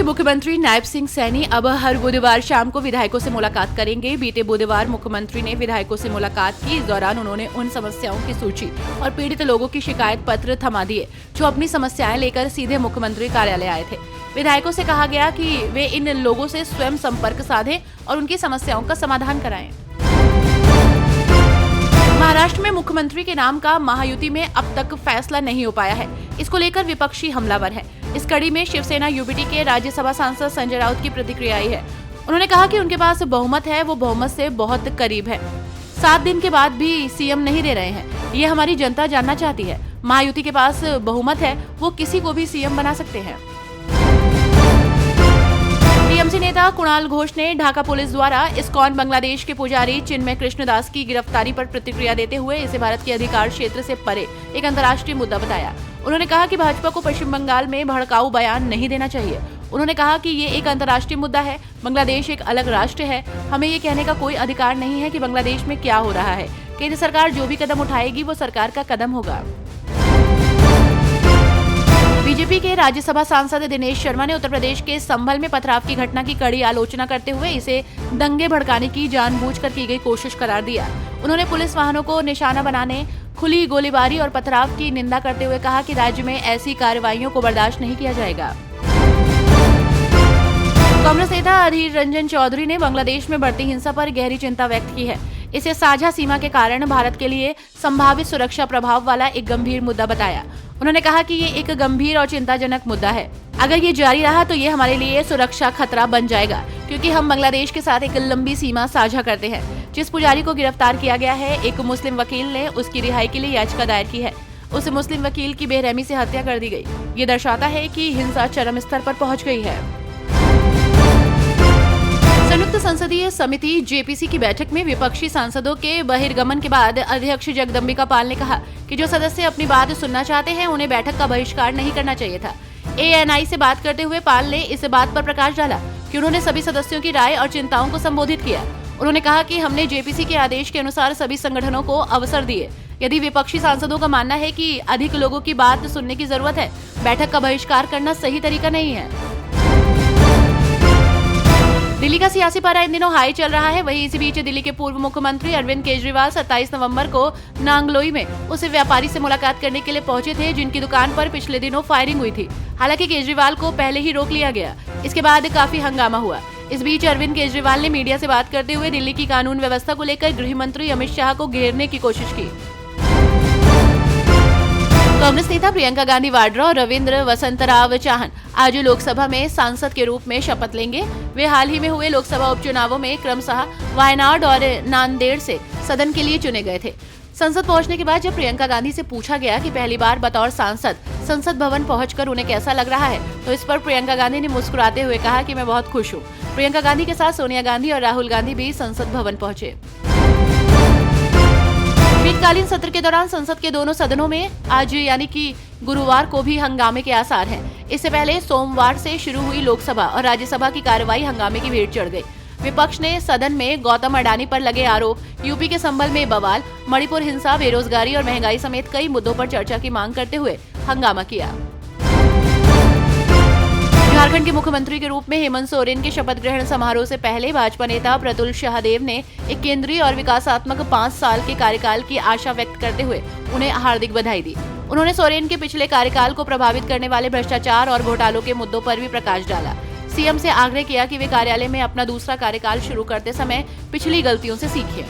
के मुख्यमंत्री नायब सिंह सैनी अब हर बुधवार शाम को विधायकों से मुलाकात करेंगे। बीते बुधवार मुख्यमंत्री ने विधायकों से मुलाकात की। इस दौरान उन्होंने उन समस्याओं की सूची और पीड़ित लोगों की शिकायत पत्र थमा दिए जो अपनी समस्याएं लेकर सीधे मुख्यमंत्री कार्यालय आए थे। विधायकों से कहा गया कि वे इन लोगों से स्वयं संपर्क साधें और उनकी समस्याओं का समाधान कराएं। महाराष्ट्र में मुख्यमंत्री के नाम का महायुति में अब तक फैसला नहीं हो पाया है। इसको लेकर विपक्षी हमलावर है। इस कड़ी में शिवसेना यूबीटी के राज्यसभा सांसद संजय राउत की प्रतिक्रिया आई है। उन्होंने कहा कि उनके पास बहुमत है, वो बहुमत से बहुत करीब है। 7 दिन के बाद भी सीएम नहीं दे रहे हैं। ये हमारी जनता जानना चाहती है। महायुति के पास बहुमत है, वो किसी को भी सीएम बना सकते हैं। टीएमसी नेता कुणाल घोष ने ढाका पुलिस द्वारा इस्कॉन बांग्लादेश के पुजारी चिन्मय कृष्णदास की गिरफ्तारी पर प्रतिक्रिया देते हुए इसे भारत के अधिकार क्षेत्र से परे एक अंतर्राष्ट्रीय मुद्दा बताया। उन्होंने कहा कि भाजपा को पश्चिम बंगाल में भड़काऊ बयान नहीं देना चाहिए। उन्होंने कहा कि ये एक अंतर्राष्ट्रीय मुद्दा है। बांग्लादेश एक अलग राष्ट्र है। हमें ये कहने का कोई अधिकार नहीं है कि बांग्लादेश में क्या हो रहा है। केंद्र सरकार जो भी कदम उठाएगी वो सरकार का कदम होगा। बीजेपी के राज्यसभा सांसद दिनेश शर्मा ने उत्तर प्रदेश के संभल में पथराव की घटना की कड़ी आलोचना करते हुए इसे दंगे भड़काने की जानबूझकर की गई कोशिश करार दिया। उन्होंने पुलिस वाहनों को निशाना बनाने, खुली गोलीबारी और पथराव की निंदा करते हुए कहा कि राज्य में ऐसी कार्रवाइयों को बर्दाश्त नहीं किया जाएगा। कांग्रेस नेता अधीर रंजन चौधरी ने बांग्लादेश में बढ़ती हिंसा पर गहरी चिंता व्यक्त की है। इसे साझा सीमा के कारण भारत के लिए संभावित सुरक्षा प्रभाव वाला एक गंभीर मुद्दा बताया। उन्होंने कहा कि ये एक गंभीर और चिंताजनक मुद्दा है। अगर ये जारी रहा तो ये हमारे लिए सुरक्षा खतरा बन जाएगा, क्योंकि हम बांग्लादेश के साथ एक लंबी सीमा साझा करते हैं। जिस पुजारी को गिरफ्तार किया गया है, एक मुस्लिम वकील ने उसकी रिहाई के लिए याचिका दायर की है। उस मुस्लिम वकील की बेरहमी से हत्या कर दी गई। ये दर्शाता है कि हिंसा चरम स्तर पर पहुंच गई है। संयुक्त संसदीय समिति जेपीसी की बैठक में विपक्षी सांसदों के बहिर्गमन के बाद अध्यक्ष जगदम्बिका पाल ने कहा कि जो सदस्य अपनी बात सुनना चाहते हैं उन्हें बैठक का बहिष्कार नहीं करना चाहिए था। एएनआई से बात करते हुए पाल ने इस बात पर प्रकाश डाला कि उन्होंने सभी सदस्यों की राय और चिंताओं को संबोधित किया। उन्होंने कहा कि हमने जेपीसी के आदेश के अनुसार सभी संगठनों को अवसर दिए। यदि विपक्षी सांसदों का मानना है कि अधिक लोगों की बात सुनने की जरूरत है, बैठक का बहिष्कार करना सही तरीका नहीं है। दिल्ली का सियासी पारा इन दिनों हाई चल रहा है। वहीं इसी बीच दिल्ली के पूर्व मुख्यमंत्री अरविंद केजरीवाल 27 नवंबर को नांगलोई में उस व्यापारी से मुलाकात करने के लिए पहुंचे थे जिनकी दुकान पर पिछले दिनों फायरिंग हुई थी। हालांकि केजरीवाल को पहले ही रोक लिया गया। इसके बाद काफी हंगामा हुआ। इस बीच अरविंद केजरीवाल ने मीडिया से बात करते हुए दिल्ली की कानून व्यवस्था को लेकर गृह मंत्री अमित शाह को घेरने की कोशिश की। कांग्रेस नेता प्रियंका गांधी वाड्रा और रविंद्र वसंतराव चौहान आज लोकसभा में सांसद के रूप में शपथ लेंगे। वे हाल ही में हुए लोकसभा उपचुनावों में क्रमशः वायनाड और नांदेड़ से सदन के लिए चुने गए थे। संसद पहुंचने के बाद जब प्रियंका गांधी से पूछा गया कि पहली बार बतौर सांसद संसद भवन पहुंचकर उन्हें कैसा लग रहा है, तो इस पर प्रियंका गांधी ने मुस्कुराते हुए कहा कि मैं बहुत खुश हूँ। प्रियंका गांधी के साथ सोनिया गांधी और राहुल गांधी भी संसद भवन पहुंचे। शीतकालीन सत्र के दौरान संसद के दोनों सदनों में आज यानी कि गुरुवार को भी हंगामे के आसार हैं। इससे पहले सोमवार से शुरू हुई लोकसभा और राज्यसभा की कार्रवाई हंगामे की भेंट चढ़ गई। विपक्ष ने सदन में गौतम अडानी पर लगे आरोप, यूपी के संभल में बवाल, मणिपुर हिंसा, बेरोजगारी और महंगाई समेत कई मुद्दों पर चर्चा की मांग करते हुए हंगामा किया। झारखंड के मुख्यमंत्री के रूप में हेमंत सोरेन के शपथ ग्रहण समारोह से पहले भाजपा नेता प्रतुल शाहदेव ने एक केंद्रीय और विकासात्मक 5 साल के कार्यकाल की आशा व्यक्त करते हुए उन्हें हार्दिक बधाई दी। उन्होंने सोरेन के पिछले कार्यकाल को प्रभावित करने वाले भ्रष्टाचार और घोटालों के मुद्दों पर भी प्रकाश डाला। सीएम से आग्रह किया कि वे कार्यालय में अपना दूसरा कार्यकाल शुरू करते समय पिछली गलतियों से सीखें।